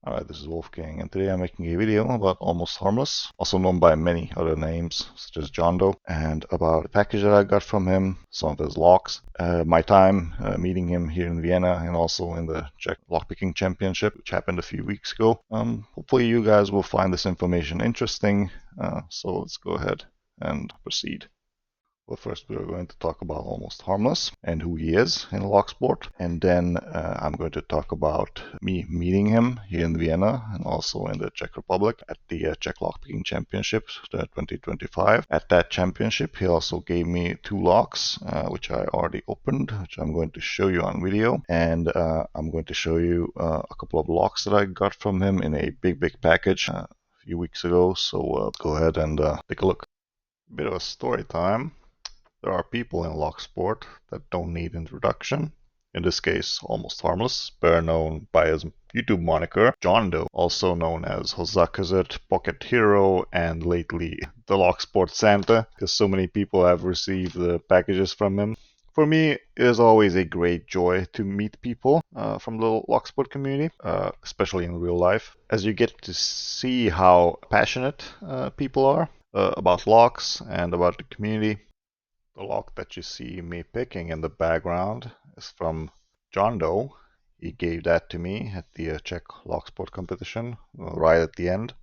Alright, this is Wolfgang, and today I'm making a video about Almost Harmless, also known by many other names, such as John Dow, and about the package that I got from him, some of his locks, my time meeting him here in Vienna, and also in the Czech Lockpicking Championship, which happened a few weeks ago. Hopefully you guys will find this information interesting, so let's go ahead and proceed. Well, first we're going to talk about Almost Harmless and who he is in Locksport, and then I'm going to talk about me meeting him here in Vienna and also in the Czech Republic at the Czech Lockpicking Championship 2025. At that championship he also gave me 2 locks which I already opened, which I'm going to show you on video, and I'm going to show you a couple of locks that I got from him in a big package a few weeks ago, so go ahead and take a look. Bit of a story time. There are people in Locksport that don't need introduction. In this case, Almost Harmless, better known by his YouTube moniker, John Dow, also known as Hozakazet, Pocket Hero, and lately the Locksport Santa, because so many people have received the packages from him. For me, it is always a great joy to meet people from the Locksport community, especially in real life, as you get to see how passionate people are about locks and about the community. The lock that you see me picking in the background is from John Dow. He gave that to me at the Czech Locksport Competition right at the end.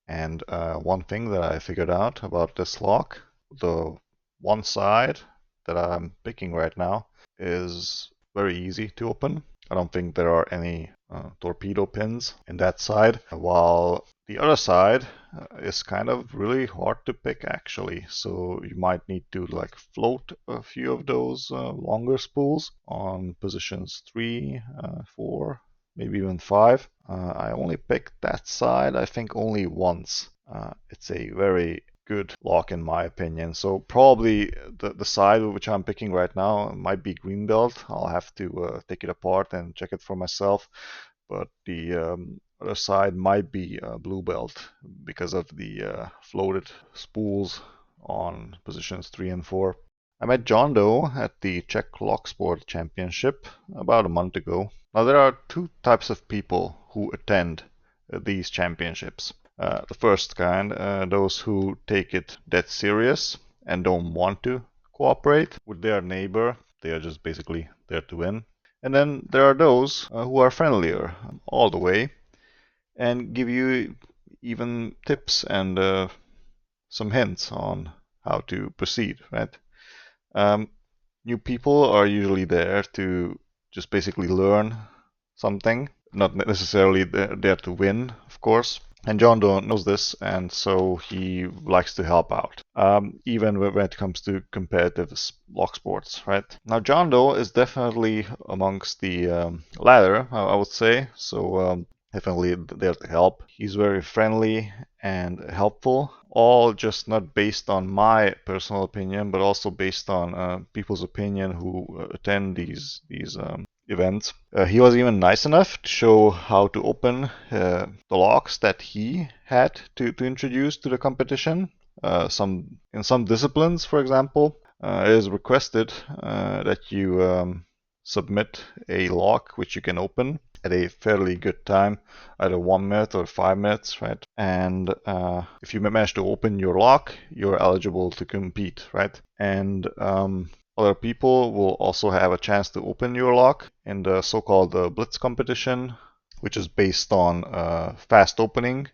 And one thing that I figured out about this lock, the one side that I'm picking right now is very easy to open. I don't think there are any torpedo pins in that side, while the other side is kind of really hard to pick actually, so you might need to like float a few of those longer spools on positions 3, 4, maybe even 5. I only picked that side I think only once. It's a very good lock in my opinion, so probably the side which I'm picking right now might be green belt. I'll have to take it apart and check it for myself, but the other side might be blue belt because of the floated spools on positions 3 and 4. I met John Dow at the Czech Locksport Championship about a month ago. Now there are 2 types of people who attend these championships. The first kind, those who take it dead serious and don't want to cooperate with their neighbor. They are just basically there to win. And then there are those who are friendlier all the way and give you even tips and some hints on how to proceed, right? New people are usually there to just basically learn something, not necessarily there to win, of course. And John Dow knows this, and so he likes to help out, even when it comes to competitive lock sports, right? Now, John Dow is definitely amongst the latter, I would say, so definitely there to help. He's very friendly and helpful, all just not based on my personal opinion, but also based on people's opinion who attend these events. He was even nice enough to show how to open the locks that he had to introduce to the competition. In some disciplines, for example, it is requested that you submit a lock which you can open at a fairly good time, either 1 minute or 5 minutes, right? And if you manage to open your lock, you're eligible to compete, right? And other people will also have a chance to open your lock in the so-called Blitz competition, which is based on fast opening.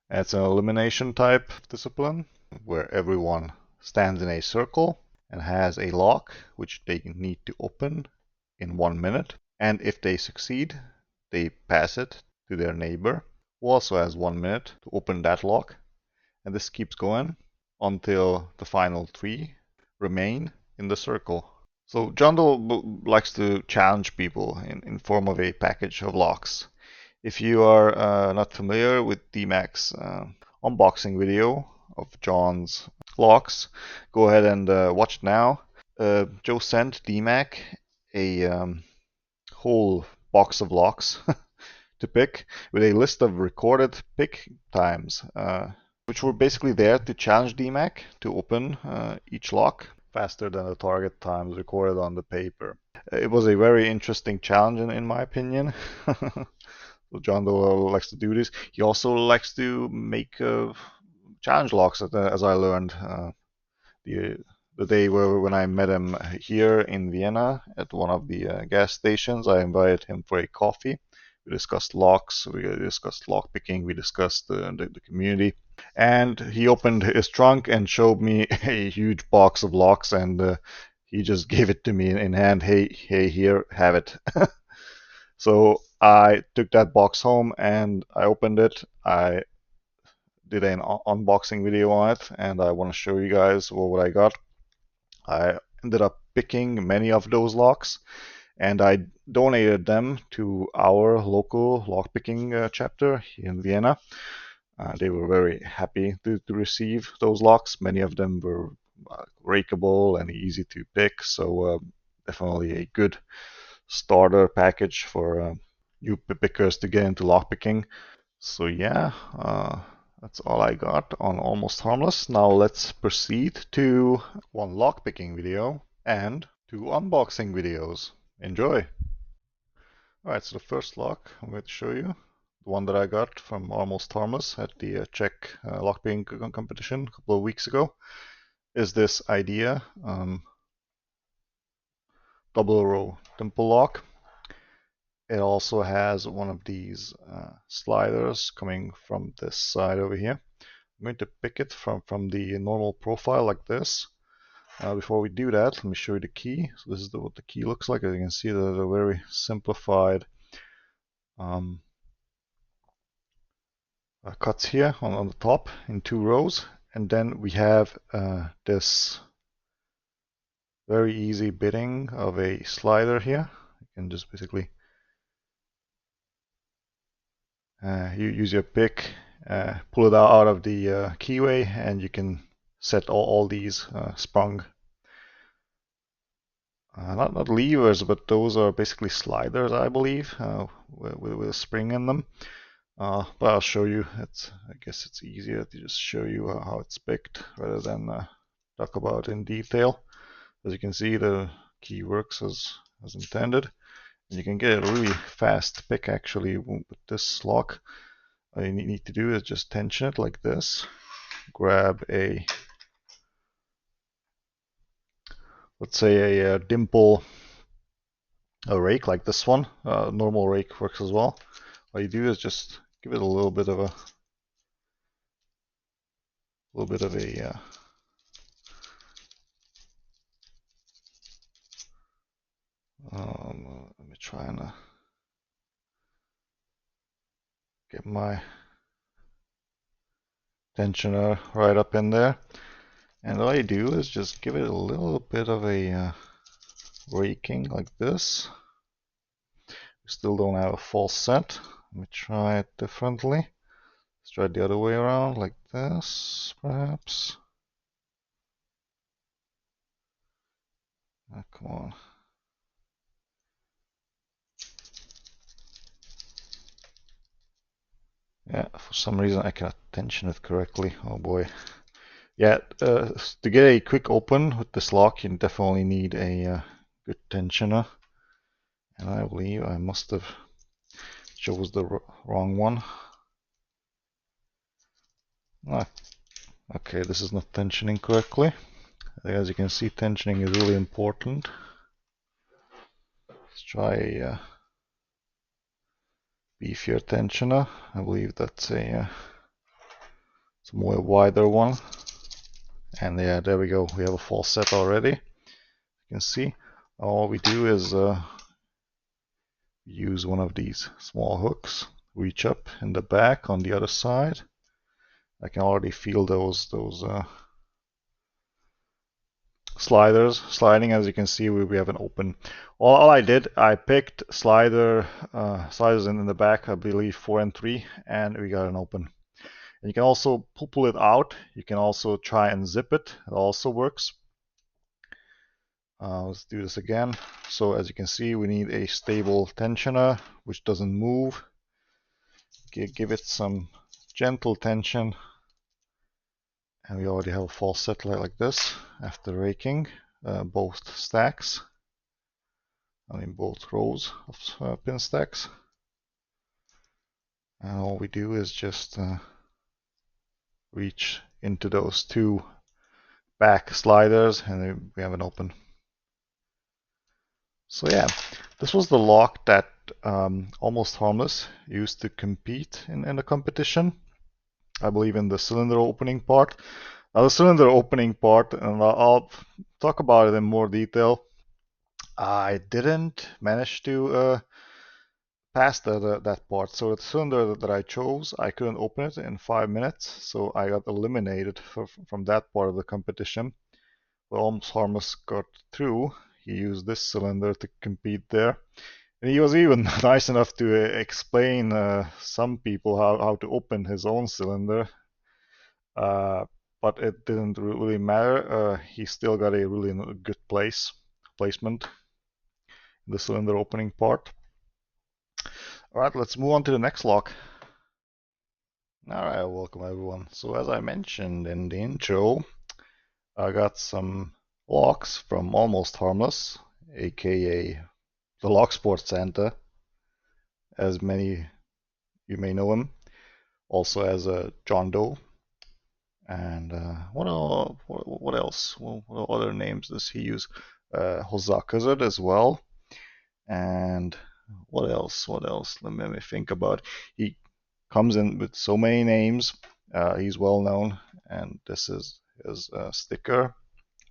It's an elimination type discipline where everyone stands in a circle and has a lock which they need to open in 1 minute. And if they succeed, they pass it to their neighbor, who also has 1 minute to open that lock. And this keeps going until the final 3 remain in the circle. So John Dow likes to challenge people in form of a package of locks. If you are not familiar with Dmac's unboxing video of John's locks, go ahead and watch now. Joe sent Dmac a whole box of locks to pick with a list of recorded pick times, which were basically there to challenge Dmac to open each lock faster than the target times recorded on the paper. It was a very interesting challenge in my opinion. So John Doe likes to do this. He also likes to make challenge locks, as I learned the the day when I met him here in Vienna at one of the gas stations. I invited him for a coffee. We discussed locks, we discussed lock picking, we discussed the community, and he opened his trunk and showed me a huge box of locks, and he just gave it to me in hand. Hey, here, have it. So I took that box home and I opened it. I did an unboxing video on it, and I want to show you guys what I got. I ended up picking many of those locks, and I donated them to our local lockpicking chapter here in Vienna. They were very happy to receive those locks. Many of them were rakeable and easy to pick, so definitely a good starter package for new pickers to get into lockpicking. So yeah, that's all I got on Almost Harmless. Now let's proceed to one lockpicking video and two unboxing videos. Enjoy! Alright, so the first lock I'm going to show you, the one that I got from Almost Harmless at the Czech Lockpicking Competition a couple of weeks ago, is this idea double row dimple lock. It also has one of these sliders coming from this side over here. I'm going to pick it from the normal profile like this. Before we do that, let me show you the key. So this is what the key looks like. As you can see, there's a very simplified cuts here on the top in 2 rows. And then we have this very easy bitting of a slider here. You can just basically you use your pick, pull it out of the keyway, and you can set all these sprung not levers, but those are basically sliders, I believe, with a spring in them. But I'll show you. I guess it's easier to just show you how it's picked rather than talk about it in detail. As you can see, the key works as intended, and you can get a really fast pick actually with this lock. All you need to do is just tension it like this. Grab let's say a dimple, a rake like this one. Normal rake works as well. All you do is just give it a little bit of a let me try and get my tensioner right up in there, and all you do is just give it a little bit of a raking like this. We still don't have a full set. Let me try it differently. Let's try it the other way around, like this, perhaps. Come on. Yeah, for some reason I cannot tension it correctly. Oh boy. Yeah, to get a quick open with this lock, you definitely need a good tensioner. And I believe I must have chose the wrong one. Ah, okay, this is not tensioning correctly. As you can see, tensioning is really important. Let's try a beefier tensioner. I believe that's a more wider one. And yeah, there we go. We have a full set already. You can see all we do is use one of these small hooks, reach up in the back on the other side. I can already feel those sliders sliding. As you can see, we have an open. All I did, I picked sliders in the back, I believe 4 and 3, and we got an open. And you can also pull it out. You can also try and zip it. It also works. Let's do this again. So as you can see, we need a stable tensioner which doesn't move. Give it some gentle tension, and we already have a full set like this after raking both stacks. I mean both rows of pin stacks. And all we do is just reach into those two back sliders and then we have an open. So yeah, this was the lock that Almost Harmless used to compete in the competition. I believe in the cylinder opening part. Now the cylinder opening part, and I'll talk about it in more detail. I didn't manage to pass that part. So the cylinder that I chose, I couldn't open it in 5 minutes, so I got eliminated from that part of the competition. Well, Almost Harmless got through. He used this cylinder to compete there. And he was even nice enough to explain some people how to open his own cylinder. But it didn't really matter. He still got a really good placement in the cylinder opening part. All right, let's move on to the next lock. All right, welcome everyone. So as I mentioned in the intro, I got some locks from Almost Harmless, aka the Locksport Santa, as many you may know him, also as John Doe. And what else? What other names does he use? Hozakazard as well. And what else? What else? Let me think about. He comes in with so many names. He's well known, and this is his sticker.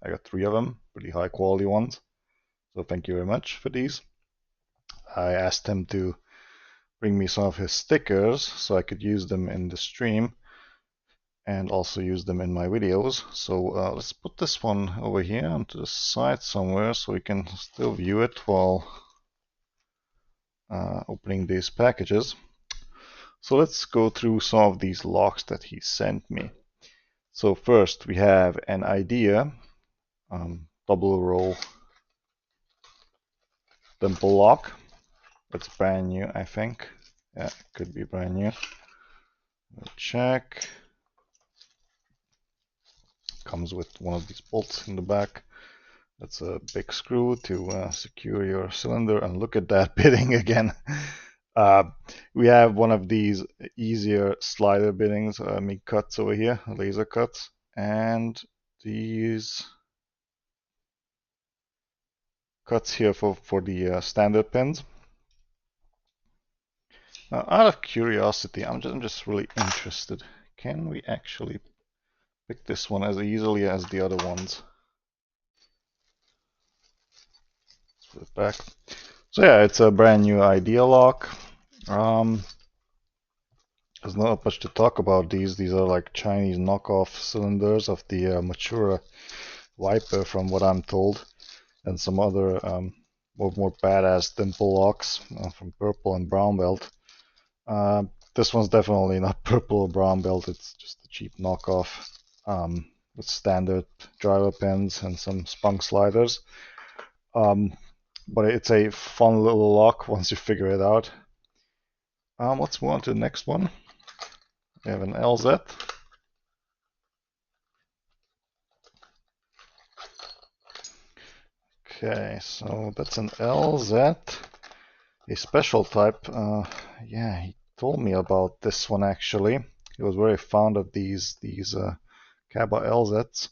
I got 3 of them, pretty high quality ones. So thank you very much for these. I asked him to bring me some of his stickers so I could use them in the stream and also use them in my videos. So let's put this one over here onto the side somewhere so we can still view it while opening these packages. So let's go through some of these locks that he sent me. So first we have an idea double roll dimple lock. That's brand new, I think. Yeah, it could be brand new. We'll check. Comes with one of these bolts in the back. That's a big screw to secure your cylinder. And look at that bitting again. We have one of these easier slider bittings, cuts over here, laser cuts, and these cuts here for the standard pins. Now, out of curiosity, I'm just really interested. Can we actually pick this one as easily as the other ones? Let's put it back. So yeah, it's a brand new idea lock. There's not much to talk about these. These are like Chinese knockoff cylinders of the Matura Viper, from what I'm told, and some other more badass dimple locks from Purple and Brown Belt. This one's definitely not Purple or Brown Belt. It's just a cheap knockoff with standard driver pins and some spunk sliders. But it's a fun little lock once you figure it out. Let's move on to the next one. We have an LZ. Okay, so that's an LZ, a special type. Yeah, he told me about this one actually. He was very fond of these Kaba LZs.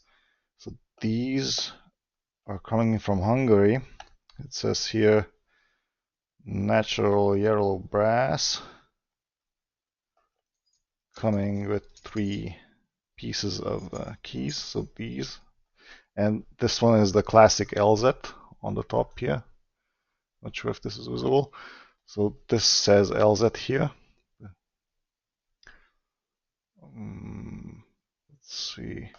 So these are coming from Hungary. It says here natural yellow brass, coming with 3 pieces of keys. So these, and this one is the classic LZ on the top here. Not sure if this is visible. So this says LZ here. Let's see.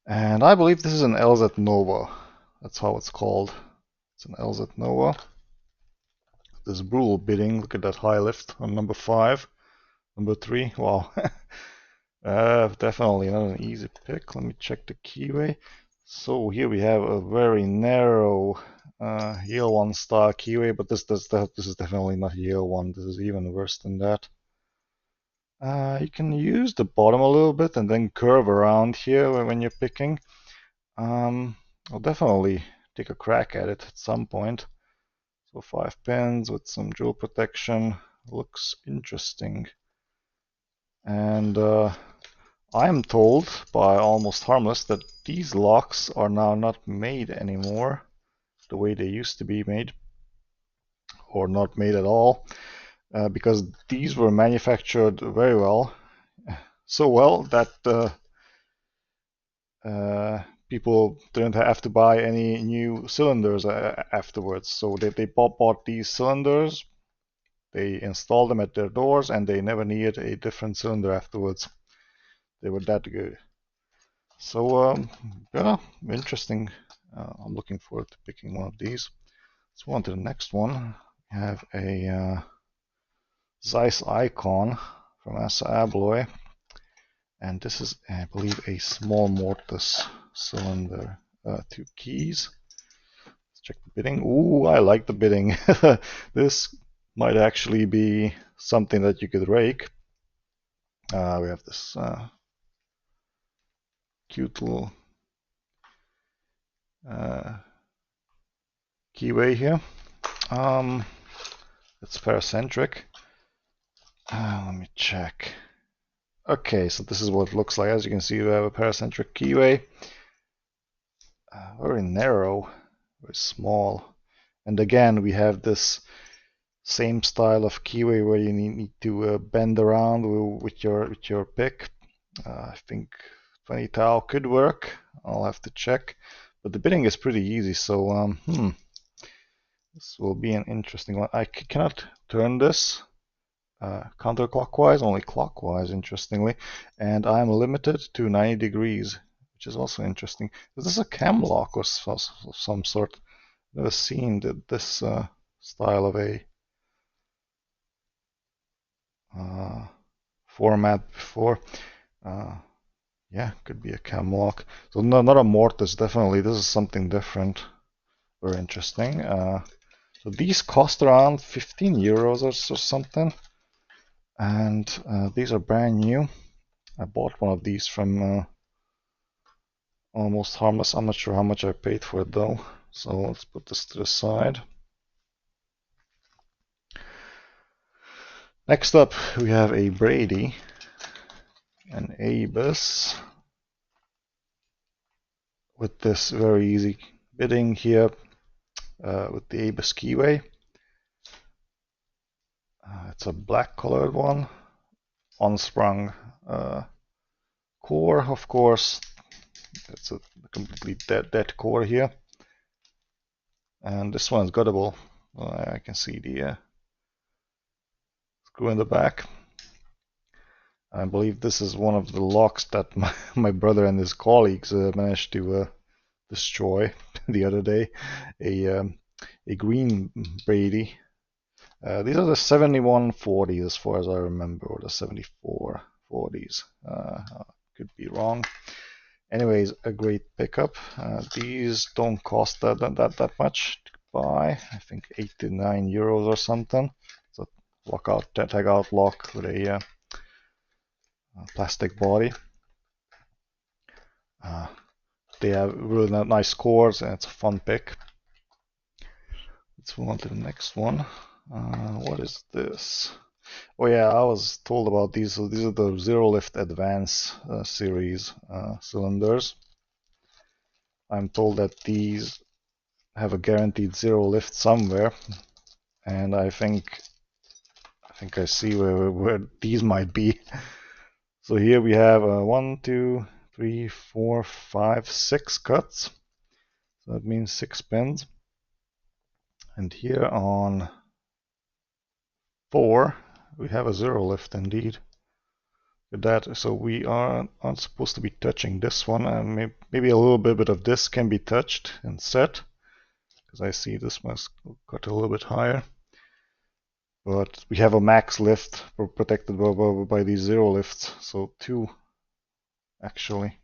And I believe this is an LZ Nova. That's how it's called. It's an LZ Nova. This brutal bidding. Look at that high lift on number 5. Number 3. Wow. Definitely not an easy pick. Let me check the keyway. So here we have a very narrow Yale 1 style keyway, but this is definitely not Yale 1. This is even worse than that. You can use the bottom a little bit and then curve around here when you're picking. I'll definitely take a crack at it at some point. So 5 pins with some jewel protection looks interesting. And I am told by Almost Harmless that these locks are now not made anymore the way they used to be made, or not made at all, because these were manufactured very well, so well that people didn't have to buy any new cylinders afterwards. So they bought these cylinders, they installed them at their doors, and they never needed a different cylinder afterwards. They were that good. So yeah, interesting. I'm looking forward to picking one of these. Let's move on to the next one. We have a Zeiss Icon from Assa Abloy, and this is, I believe, a small mortise cylinder. 2 keys. Let's check the bidding. Ooh, I like the bidding. This might actually be something that you could rake. We have this cute little keyway here. It's paracentric. Let me check. Okay, so this is what it looks like. As you can see, we have a paracentric keyway. Very narrow, very small. And again, we have this same style of keyway where you need to bend around with your pick. I think 20 thou could work. I'll have to check. But the bidding is pretty easy, so this will be an interesting one. I cannot turn this counterclockwise, only clockwise, interestingly, and I'm limited to 90 degrees, which is also interesting. Is this a cam lock or some sort? I've never seen this style of a format before. Yeah, could be a cam lock. So no, not a mortise, definitely. This is something different. Very interesting. So these cost around 15 euros or something. And these are brand new. I bought one of these from Almost Harmless. I'm not sure how much I paid for it though. So let's put this to the side. Next up, we have a Brady, an Abus, with this very easy bidding here with the Abus keyway. It's a black colored one, unsprung core, of course. It's a completely dead core here. And this one is guttable. I can see the screw in the back. I believe this is one of the locks that my brother and his colleagues managed to destroy the other day. A green Brady. These are the 7140s as far as I remember, or the 7440s. Could be wrong. Anyways, a great pickup. These don't cost that much to buy. I think 8 to 9 euros or something. So lockout, tag out lock with a plastic body. They have really nice cores, and it's a fun pick. Let's move on to the next one. What is this? Oh yeah, I was told about these. So these are the Zero Lift Advance series cylinders. I'm told that these have a guaranteed zero lift somewhere, and I think I see where these might be. So here we have 1, 2, 3, 4, 5, 6 cuts. So that means 6 pins. And here on 4, we have a zero lift indeed. With that, so we aren't supposed to be touching this one, and maybe a little bit of this can be touched and set, because I see this must cut a little bit higher. But we have a max lift protected by these zero lifts, so 2 actually.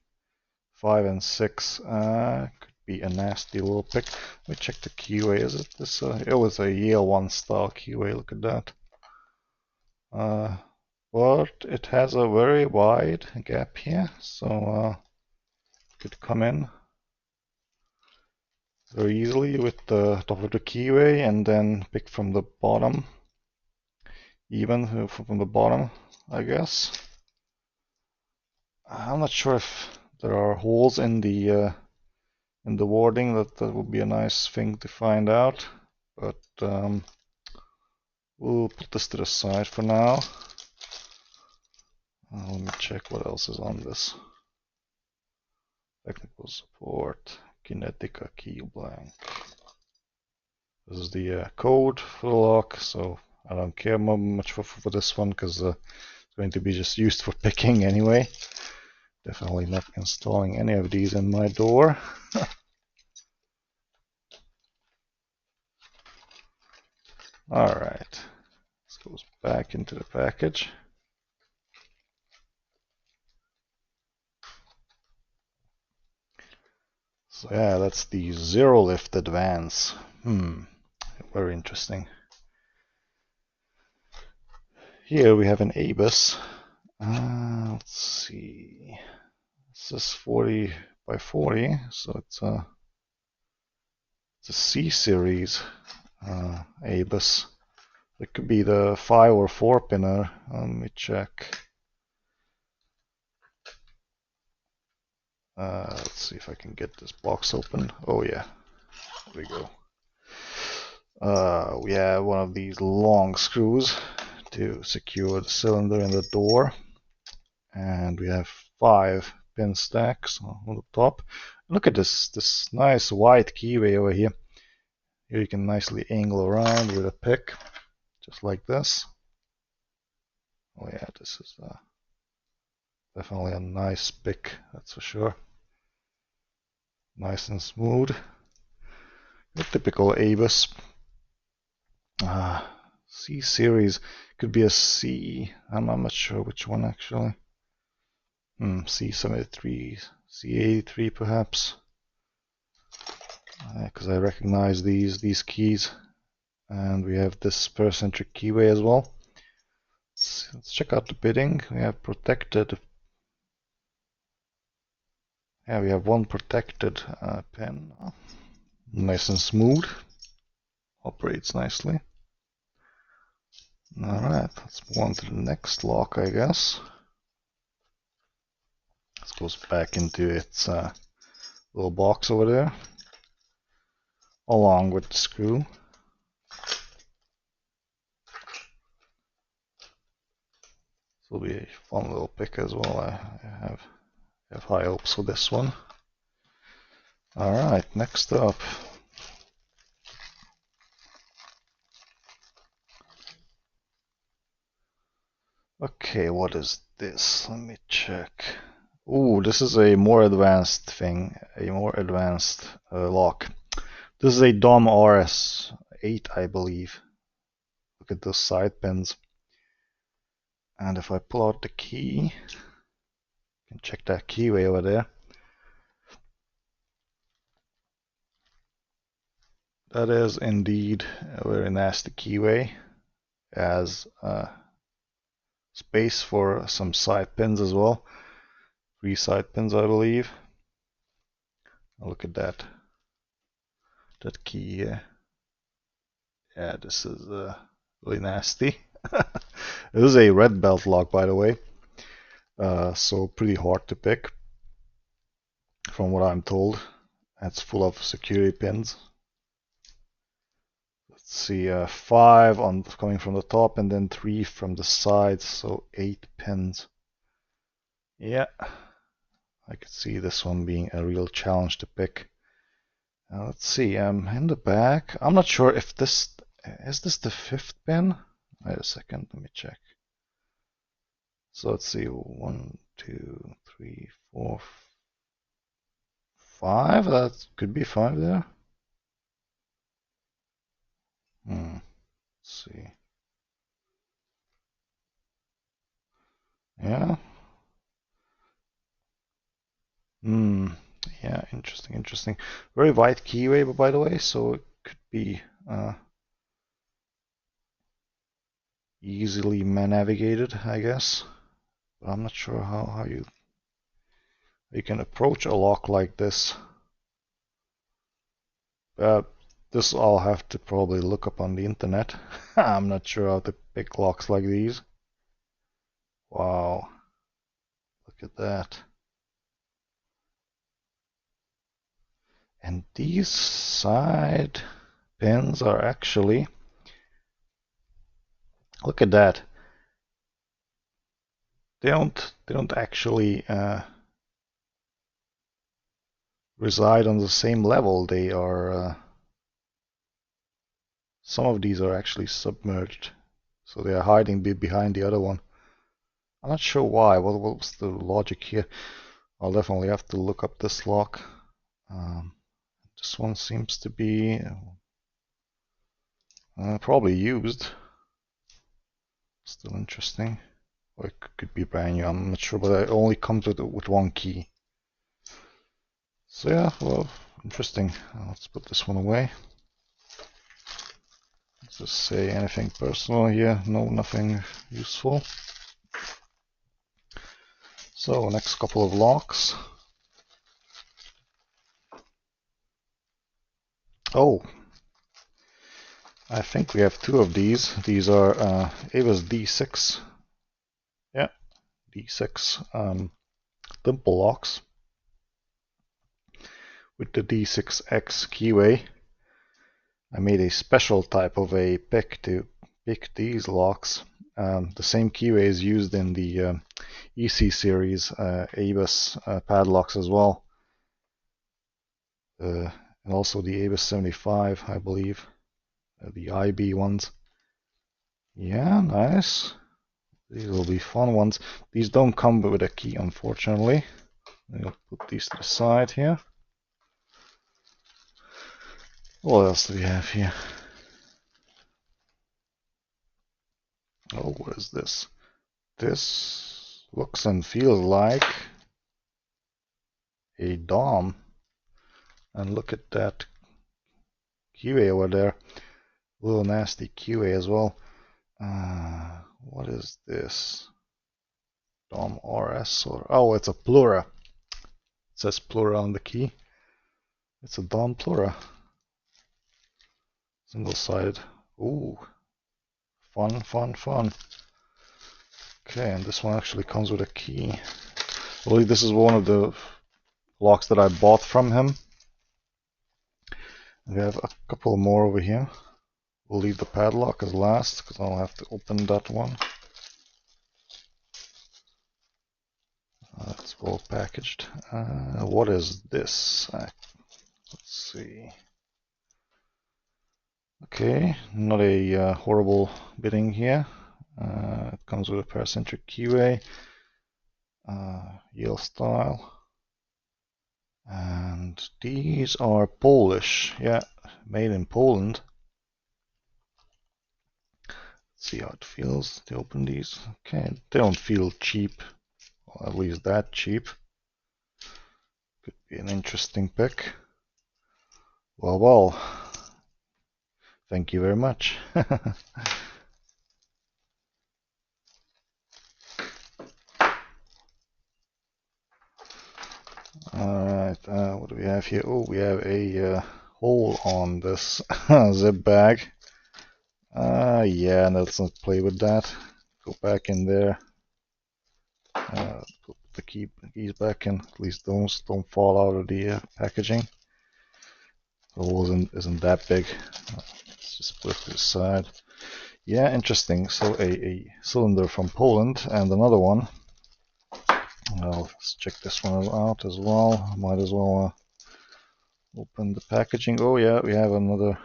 5 and 6 could be a nasty little pick. Let me check the keyway. Is it this? It was a Yale 1 style keyway. Look at that. But it has a very wide gap here, so it could come in very easily with the top of the keyway and then pick from the bottom, even from the bottom, I guess. I'm not sure if there are holes in the warding. That would be a nice thing to find out, but we'll put this to the side for now. Let me check what else is on this. Technical support, Kinetica key blank. This is the code for the lock, so I don't care much for this one because it's going to be just used for picking anyway. Definitely not installing any of these in my door. Alright, this goes back into the package. So yeah, that's the Zero Lift Advance. Very interesting. Here we have an ABUS. Let's see. This is 40 by 40, so it's a C series ABUS. It could be the 5 or 4 pinner. Let me check. Let's see if I can get this box open. Oh yeah, there we go. We have one of these long screws to secure the cylinder in the door, and we have 5 pin stacks on the top. Look at this nice white keyway over here. Here you can nicely angle around with a pick, just like this. Oh yeah, this is definitely a nice pick, that's for sure. Nice and smooth. The typical ABUS. C series could be a C. I'm not sure which one actually. C73, C83 perhaps. Because I recognize these keys. And we have this pericentric keyway as well. Let's check out the bitting. We have protected. Yeah, we have one protected pin. Nice and smooth. Operates nicely. Alright, let's move on to the next lock, I guess. This goes back into its little box over there, along with the screw. This will be a fun little pick as well. I have high hopes for this one. Alright, next up. Okay, what is this? Let me check. Ooh, this is a more advanced thing, a more advanced lock. This is a DOM RS8, I believe. Look at those side pins. And if I pull out the key, you can check that keyway over there. That is indeed a very nasty keyway. It has space for some side pins as well. 3 side pins, I believe. Look at that key here. Yeah, this is really nasty. This is a red belt lock, by the way, so pretty hard to pick, from what I'm told. It's full of security pins. Let's see, 5 coming from the top, and then 3 from the sides, so 8 pins. Yeah, I could see this one being a real challenge to pick. Let's see, in the back, I'm not sure if this is the 5th pin. Wait a second, let me check. So let's see, 1, 2, 3, 4, 5. That could be 5 there. Let's see. Yeah. Yeah, interesting. Very wide keyway, by the way, so it could be easily navigated, I guess. But I'm not sure how you can approach a lock like this. This I'll have to probably look up on the internet. I'm not sure how to pick locks like these. Wow. Look Look at that. And these side pins are actually, look at that. They don't actually reside on the same level. They are some of these are actually submerged, so they are hiding behind the other one. I'm not sure why. What was the logic here? I'll definitely have to look up this lock. This one seems to be probably used. Still interesting. Or it could be brand new. I'm not sure, but it only comes with one key. So yeah, well, interesting. Let's put this one away. Let's just say anything personal here. No, nothing useful. So next couple of locks. Oh, I think we have two of these. These are Avis D6. Yeah, D6 dimple locks with the D6X keyway. I made a special type of a pick to pick these locks. The same keyway is used in the EC series Avis padlocks as well, and also the Avis 75, I believe, the IB ones. Yeah, nice. These will be fun ones. These don't come with a key, unfortunately. I'll put these to the side here. What else do we have here? Oh, what is this? This looks and feels like a DOM. And look at that QA over there. A little nasty QA as well. What is this? DOM RS or oh, it's a Plura. It says Plura on the key. It's a DOM Plura. Single-sided. Ooh. Fun, fun, fun. Okay, and this one actually comes with a key. I believe this is one of the locks that I bought from him. We have a couple more over here. We'll leave the padlock as last because I'll have to open that one. It's well packaged. What is this? Let's see. Okay, not a horrible bitting here. It comes with a paracentric keyway, Yale style. And these are Polish, yeah, made in Poland. Let's see how it feels to open these. Okay, they don't feel cheap, or at least that cheap. Could be an interesting pick. Well, well, thank you very much. Alright, what do we have here? Oh, we have a hole on this zip bag. Yeah, let's not play with that. Go back in there. Put the keys back in. At least those don't fall out of the packaging. The hole isn't that big. Let's just put it to the side. Yeah, interesting. So a cylinder from Poland and another one. Well, let's check this one out as well. Might as well open the packaging. Oh yeah, we have another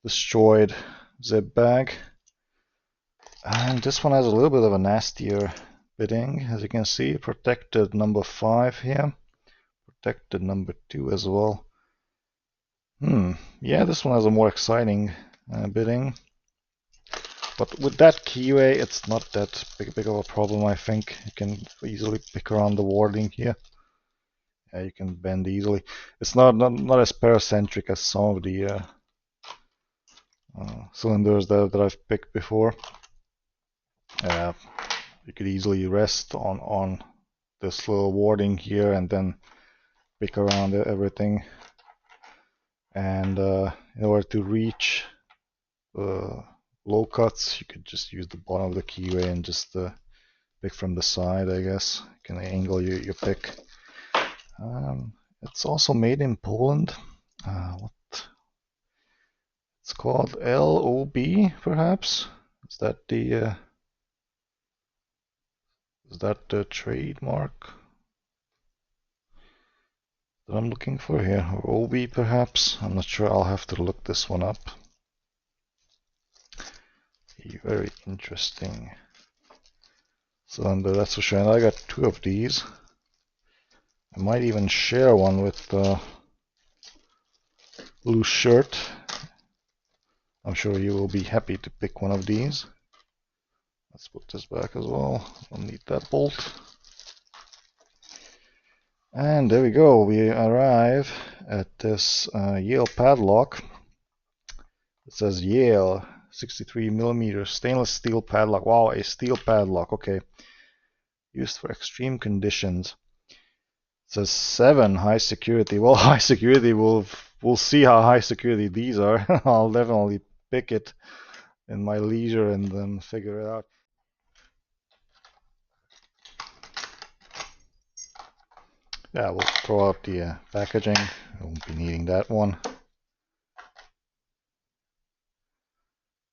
destroyed zip bag. And this one has a little bit of a nastier bitting. As you can see, protected number 5 here. Protected number 2 as well. Yeah, this one has a more exciting bitting. But with that keyway, it's not that big of a problem, I think. You can easily pick around the warding here. Yeah, you can bend easily. It's not as paracentric as some of the cylinders that I've picked before. You could easily rest on this little warding here and then pick around everything. And in order to reach the low cuts, you could just use the bottom of the keyway and just pick from the side, I guess. You can angle your pick. It's also made in Poland. What? It's called LOB, perhaps. Is that the trademark that I'm looking for here? Or OB, perhaps? I'm not sure. I'll have to look this one up. Very interesting cylinder, that's for sure. And I got 2 of these. I might even share one with Loose Shirt. I'm sure you will be happy to pick one of these. Let's put this back as well. I'll need that bolt. And there we go. We arrive at this Yale padlock. It says Yale 63mm stainless steel padlock. Wow, a steel padlock. Okay. Used for extreme conditions. It says 7 high security. Well, high security, we'll see how high security these are. I'll definitely pick it in my leisure and then figure it out. Yeah, we'll throw out the packaging. I won't be needing that one.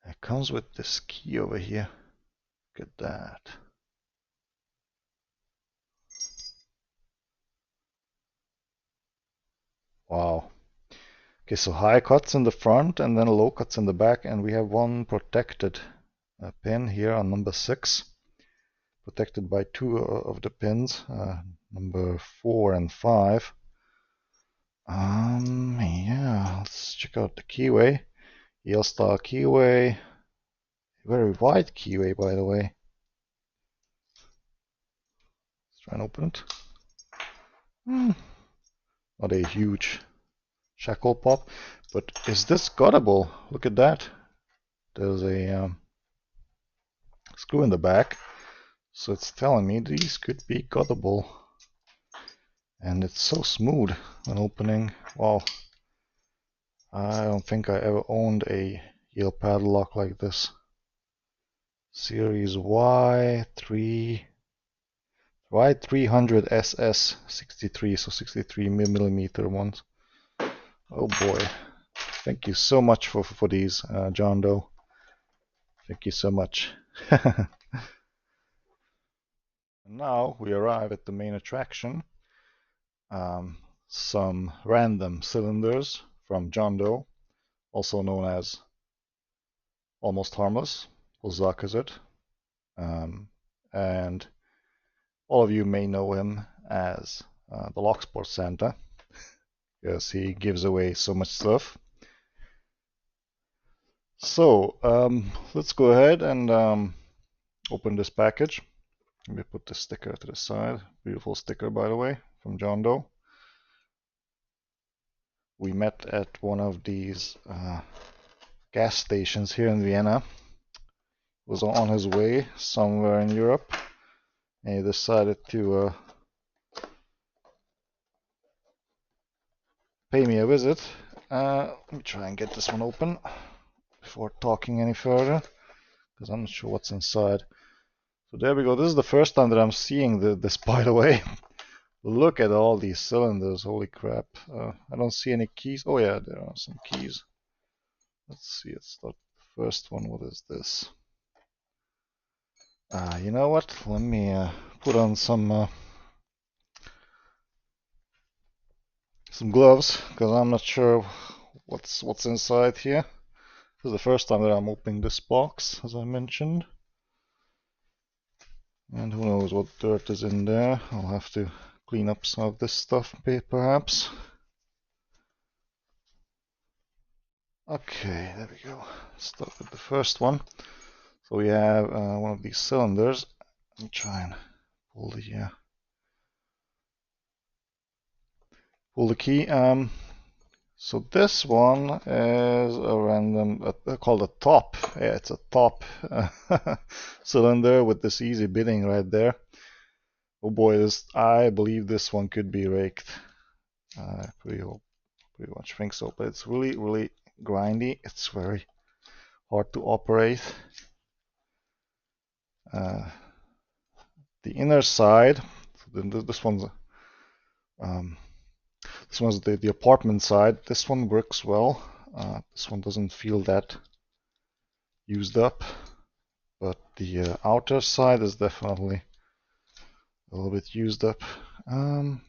It comes with this key over here. Look at that. Wow. Okay, so high cuts in the front and then low cuts in the back, and we have one protected pin here on number 6, protected by 2 of the pins, number 4 and 5. Yeah, let's check out the keyway. Yale style keyway, very wide keyway, by the way. Let's try and open it. Not a huge shackle pop, but is this guttable? Look at that. There's a screw in the back, so it's telling me these could be guttable. And it's so smooth when opening. Wow. I don't think I ever owned a Yale padlock like this. Series Y300SS 63, so 63mm ones. Oh boy. Thank you so much for these, John Doe. Thank you so much. Now we arrive at the main attraction. Some random cylinders from John Doe, also known as Almost Harmless, Zakazet. And all of you may know him as the Locksport Santa, because he gives away so much stuff. So let's go ahead and open this package. Let me put the sticker to the side. Beautiful sticker, by the way, from John Doe. We met at one of these gas stations here in Vienna. He was on his way somewhere in Europe, and he decided to pay me a visit. Let me try and get this one open before talking any further, because I'm not sure what's inside. So there we go. This is the first time that I'm seeing this, by the way. Look at all these cylinders. Holy crap. I don't see any keys. Oh yeah, there are some keys. Let's see. It's the first one. What is this? You know what? Let me put on some gloves, because I'm not sure what's inside here. This is the first time that I'm opening this box, as I mentioned. And who knows what dirt is in there. I'll have to clean up some of this stuff, perhaps. Okay, there we go. Start with the first one. So we have one of these cylinders. Let me try and pull the key. So this one is a random, called a top. Yeah, it's a top cylinder with this easy bidding right there. Oh boy, I believe this one could be raked. I pretty much think so, but it's really, really grindy. It's very hard to operate. the inner side. So this one's the apartment side. This one works well. This one doesn't feel that used up, but the outer side is definitely a little bit used up.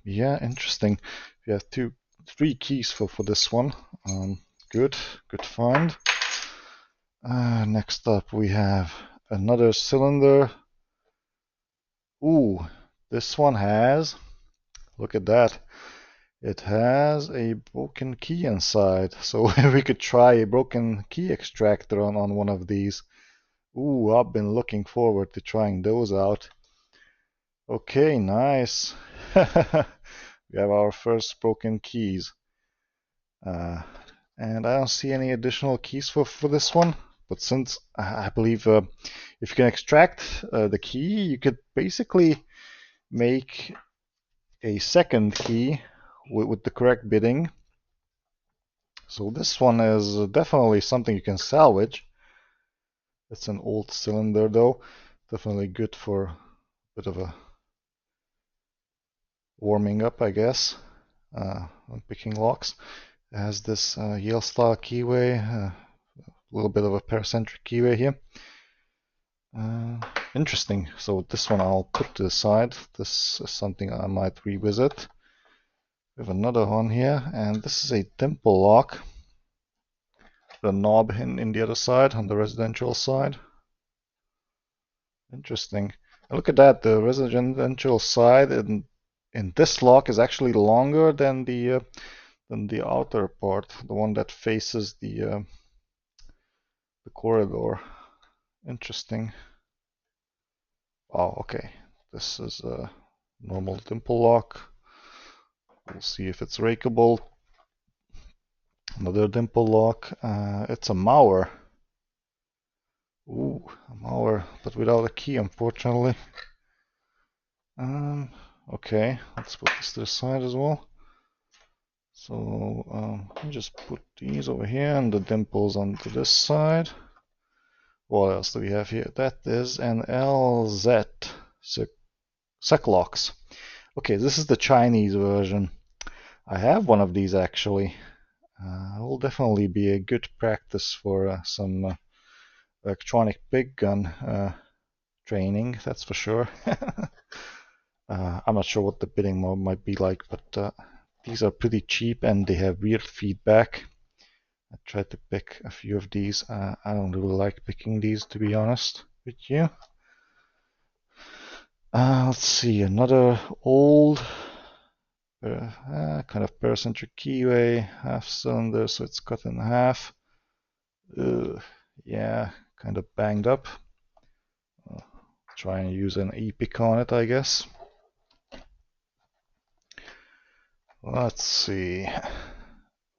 Yeah, interesting. We have three keys for this one. Good find. Next up we have another cylinder. Ooh, this one has, look at that. It has a broken key inside, so we could try a broken key extractor on one of these. Ooh, I've been looking forward to trying those out. Okay, nice. We have our first broken keys. And I don't see any additional keys for this one. But since I believe if you can extract the key, you could basically make a second key with the correct bitting. So this one is definitely something you can salvage. It's an old cylinder though. Definitely good for a bit of a warming up, I guess, on picking locks. It has this Yale style keyway, a little bit of a paracentric keyway here. Interesting. So this one I'll put to the side. This is something I might revisit. We have another one here, and this is a dimple lock. The knob in the other side, on the residential side. Interesting. And look at that. The residential side in this lock is actually longer than the outer part, the one that faces the corridor. Interesting. Oh, okay. This is a normal dimple lock. We'll see if it's rakeable. Another dimple lock. It's a Mauer. Ooh, a Mauer, but without a key, unfortunately. Okay, let's put this to the side as well. So let me just put these over here and the dimples onto this side. What else do we have here? That is an LZ Czech Locks. Okay, this is the Chinese version. I have one of these actually. It will definitely be a good practice for some electronic big gun training, that's for sure. I'm not sure what the bidding mode might be like, but these are pretty cheap and they have weird feedback. I tried to pick a few of these. I don't really like picking these, to be honest with you. Let's see, another old kind of paracentric keyway, half cylinder, so it's cut in half. Yeah, kind of banged up. Try and use an epic on it, I guess. Let's see.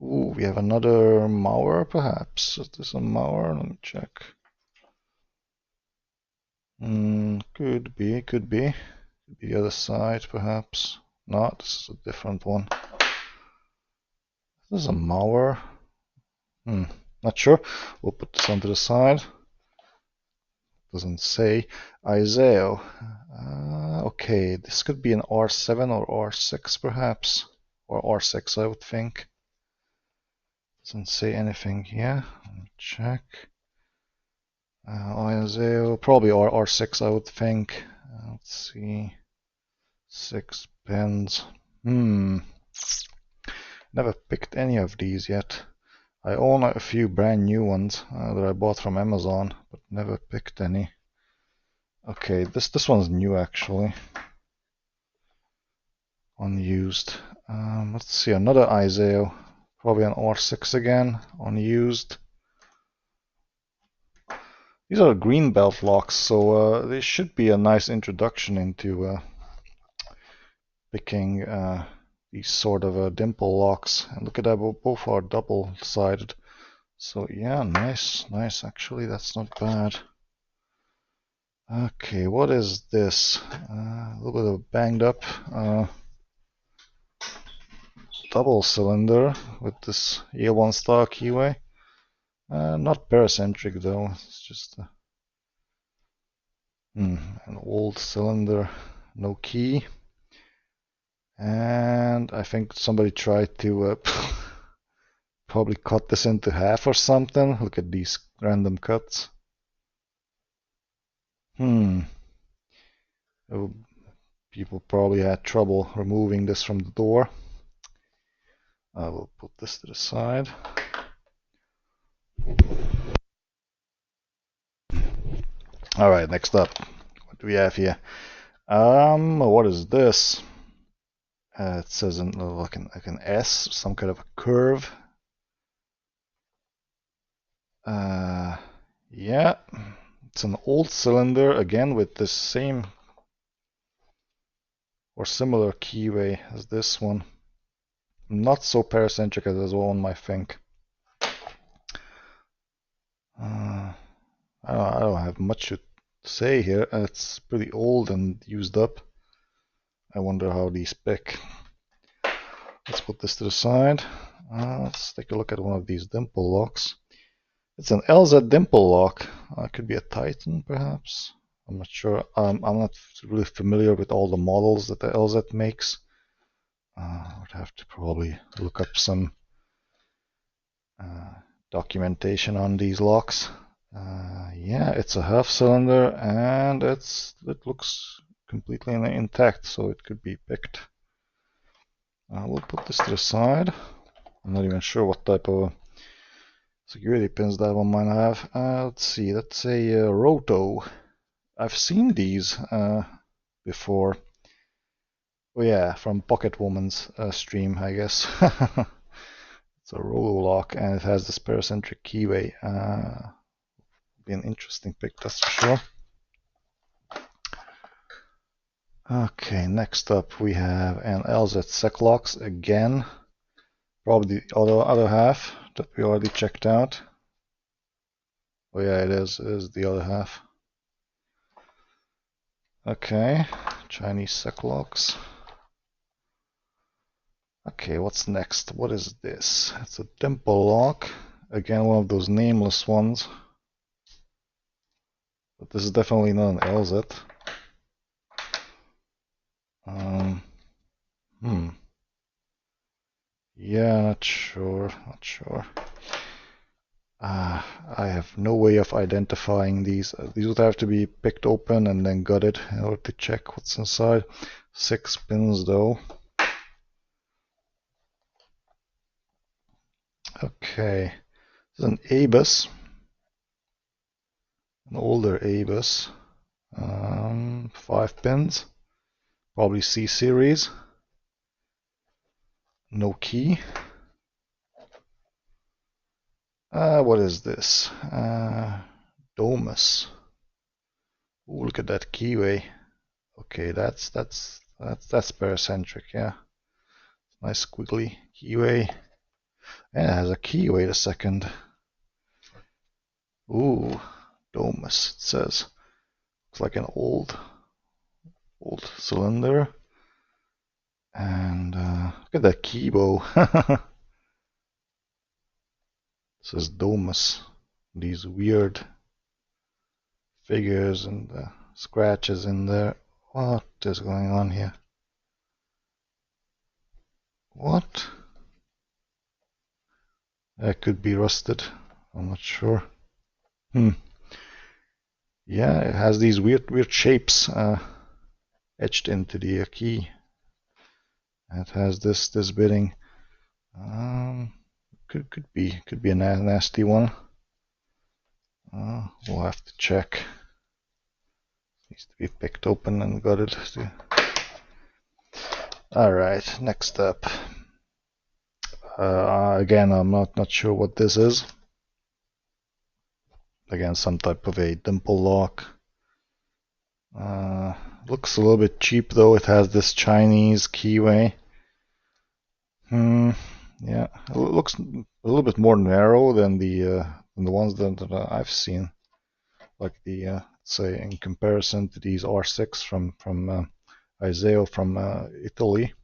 Ooh, we have another Mauer, perhaps. Is this a Mauer? Let me check. Could be. Could be the other side, perhaps. No, this is a different one. This is a Mauer. Not sure. We'll put this onto the side. Doesn't say. Iseo. Okay, this could be an R7 or R6, perhaps. Or R6, I would think. Doesn't say anything here. Let me check. Iseo, probably R6, I would think. Let's see. 6 pins. Never picked any of these yet. I own a few brand new ones that I bought from Amazon, but never picked any. Okay, this one's new actually. Unused. Let's see, another Iseo. Probably an R6 again, unused. These are green belt locks, so they should be a nice introduction into picking these sort of dimple locks. And look at that, both are double-sided. So yeah, nice actually, that's not bad. Okay, what is this? A little bit of banged up double cylinder with this A1 star keyway. Not paracentric though, it's just An old cylinder, no key. And I think somebody tried to probably cut this into half or something. Look at these random cuts. Oh, people probably had trouble removing this from the door. I will put this to the side. Alright, next up. What do we have here? What is this? It says like an S, some kind of a curve. Yeah, it's an old cylinder again with the same or similar keyway as this one. Not so paracentric as one might think. I don't have much to say here. It's pretty old and used up. I wonder how these pick. Let's put this to the side. Let's take a look at one of these dimple locks. It's an LZ dimple lock. Could be a Titan, perhaps. I'm not sure. I'm not really familiar with all the models that the LZ makes. I would have to probably look up some documentation on these locks. Yeah, it's a half cylinder and it looks completely intact, so it could be picked. We'll put this to the side. I'm not even sure what type of security pins that one might have. Let's see, that's a Roto. I've seen these before. Oh yeah, from Pocket Woman's stream, I guess. It's a Roto lock and it has this paracentric keyway. Be an interesting pick, that's for sure. Okay, next up we have an LZ Czech Locks again. Probably the other half that we already checked out. Oh yeah, it is the other half. Okay, Chinese Czech Locks. Okay, what's next? What is this? It's a dimple lock. Again, one of those nameless ones. But this is definitely not an LZ. Yeah, not sure. I have no way of identifying these. These would have to be picked open and then gutted in order to check what's inside. 6 pins though. Okay, this is an ABUS, an older ABUS. 5 pins, probably C series. No key. What is this? Domus. Ooh, look at that keyway. Okay, that's paracentric, yeah. Nice squiggly keyway. And it has a key, wait a second. Ooh, Domus, it says. Looks like an old cylinder. And look at that keybow. It says Domus. These weird figures and scratches in there. What is going on here? What? That could be rusted. I'm not sure. Yeah, it has these weird shapes etched into the key. It has this bitting. Could be a nasty one. We'll have to check. Needs to be picked open and gutted. All right, next up. Again, I'm not sure what this is. Again, some type of a dimple lock. Looks a little bit cheap though. It has this Chinese keyway. Yeah, it looks a little bit more narrow than the ones that I've seen. Like the say in comparison to these R6 from Iseo from Italy.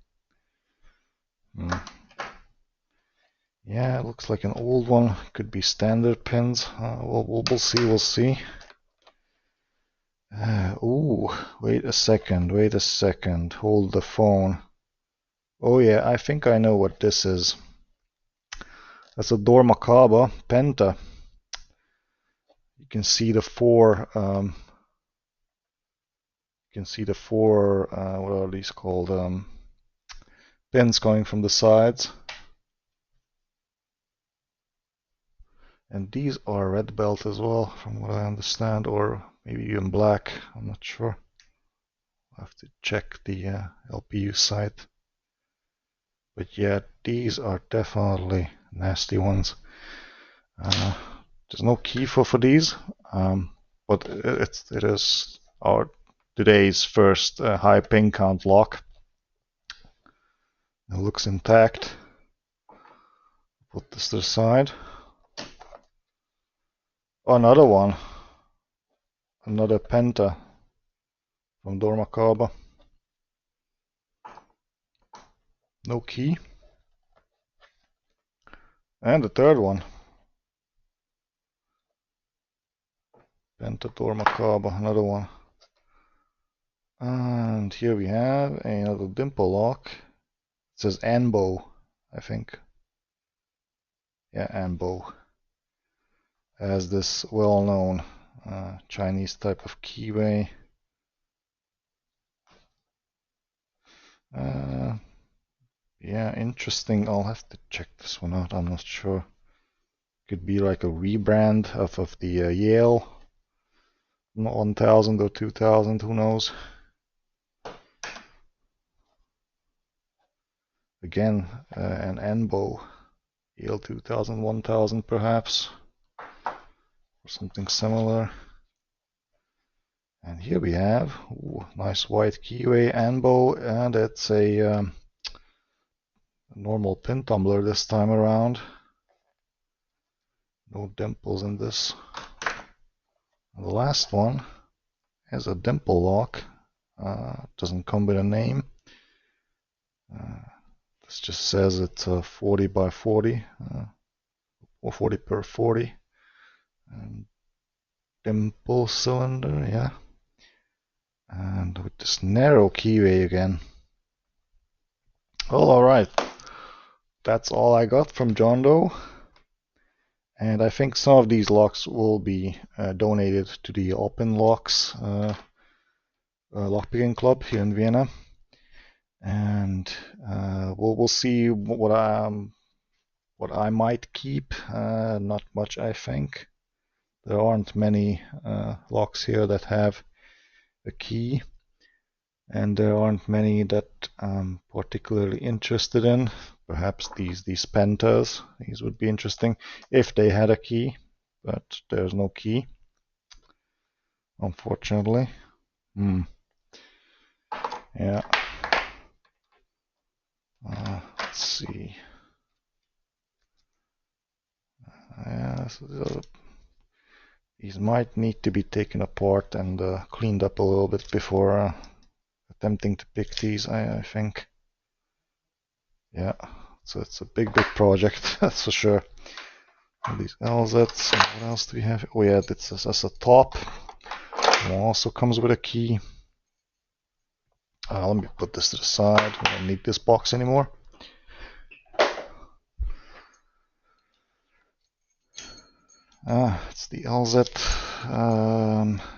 Yeah, it looks like an old one. Could be standard pins. We'll see. Ooh, wait a second, hold the phone. Oh yeah, I think I know what this is. That's a door macabre penta. You can see the four, what are these called, pins going from the sides. And these are red belt as well, from what I understand, or maybe even black, I'm not sure. I'll have to check the LPU site. But yeah, these are definitely nasty ones. There's no key for these, but it is our today's first high pin count lock. It looks intact. Put this to the side. Oh, another one. Another penta from Door Macabre. No key. And the third one. Penta Door Macabre, another one. And here we have another dimple lock. It says Anbo, I think. Yeah, Anbo. As this well-known Chinese type of keyway. Yeah, interesting. I'll have to check this one out. I'm not sure. Could be like a rebrand of the Yale 1000 or 2000, who knows. Again, an Anbo, Yale 2000, 1000 perhaps, or something similar. And here we have nice white keyway Anbo, and it's a normal pin tumbler this time around. No dimples in this. And the last one is a dimple lock. Doesn't come with a name. This just says it's a 40 by 40, or 40 per 40. And dimple cylinder, yeah. And with this narrow keyway again. Well, alright. That's all I got from John Doe. And I think some of these locks will be donated to the Open Locks lockpicking club here in Vienna. And we'll see what I might keep. Not much, I think. There aren't many locks here that have a key, and there aren't many that I'm particularly interested in. Perhaps these pentas, these would be interesting if they had a key, but there's no key, unfortunately. Yeah. Let's see. Yeah, so these might need to be taken apart and cleaned up a little bit before attempting to pick these, I think. Yeah, so it's a big project, that's for sure. And these LZs, and what else do we have? Oh yeah, this is as a top. It also comes with a key. Let me put this to the side. We don't need this box anymore. It's the LZ.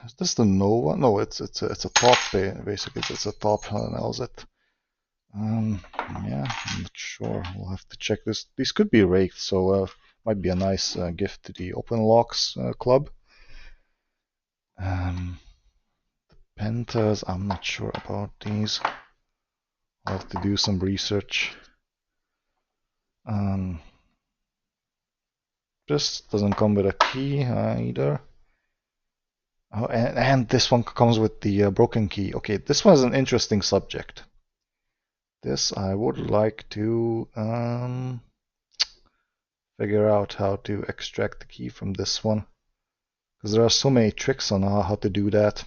Is this the Nova? No, it's a top basically. It's a top LZ. Yeah, I'm not sure. We'll have to check this. These could be raked, so might be a nice gift to the Open Locks club. The pentas, I'm not sure about these. I'll have to do some research. This doesn't come with a key either. Oh, and this one comes with the broken key. Okay, this was an interesting subject. This I would like to figure out how to extract the key from this one, because there are so many tricks on how to do that.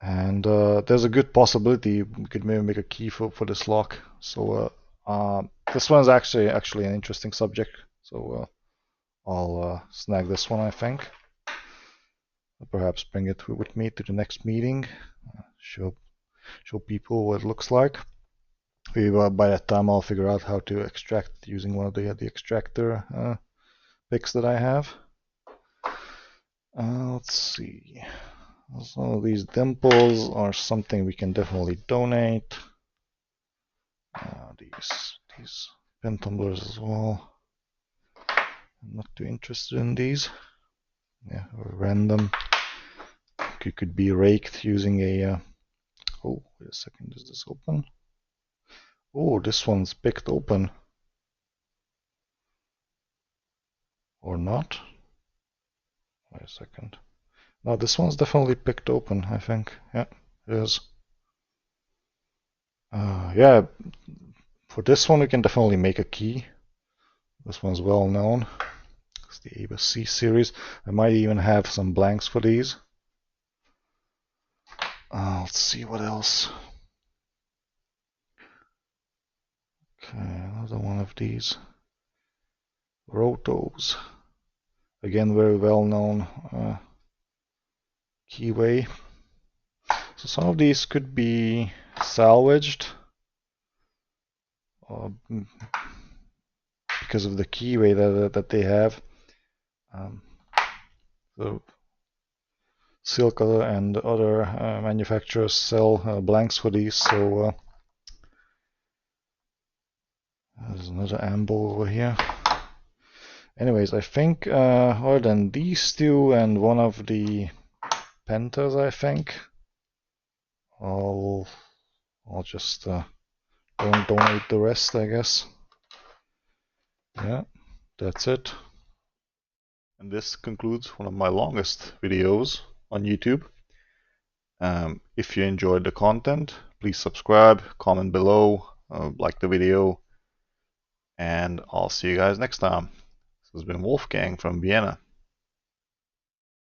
And there's a good possibility we could maybe make a key for this lock. So this one is actually an interesting subject. So I'll snag this one, I think. perhaps bring it with me to the next meeting, show people what it looks like. By that time I'll figure out how to extract using one of the extractor picks that I have. Let's see. Some of these dimples are something we can definitely donate. These pen tumblers as well. I'm not too interested in these. Yeah, random. Could be raked using a. Oh, wait a second. Is this open? Oh, this one's picked open. Or not? Wait a second. No, this one's definitely picked open, I think. Yeah, it is. Yeah, for this one we can definitely make a key. This one's well known. It's the ABC series. I might even have some blanks for these. Let's see what else. Okay, another one of these. Rotos. Again, very well known keyway. So some of these could be salvaged because of the keyway that they have. The Silka and other manufacturers sell blanks for these, so there's another ambo over here. Anyways, I think other than these two and one of the pentas, I think I'll just donate the rest, I guess. Yeah, that's it. And this concludes one of my longest videos on YouTube. If you enjoyed the content, please subscribe, comment below, like the video, and I'll see you guys next time. This has been Wolfgang from Vienna.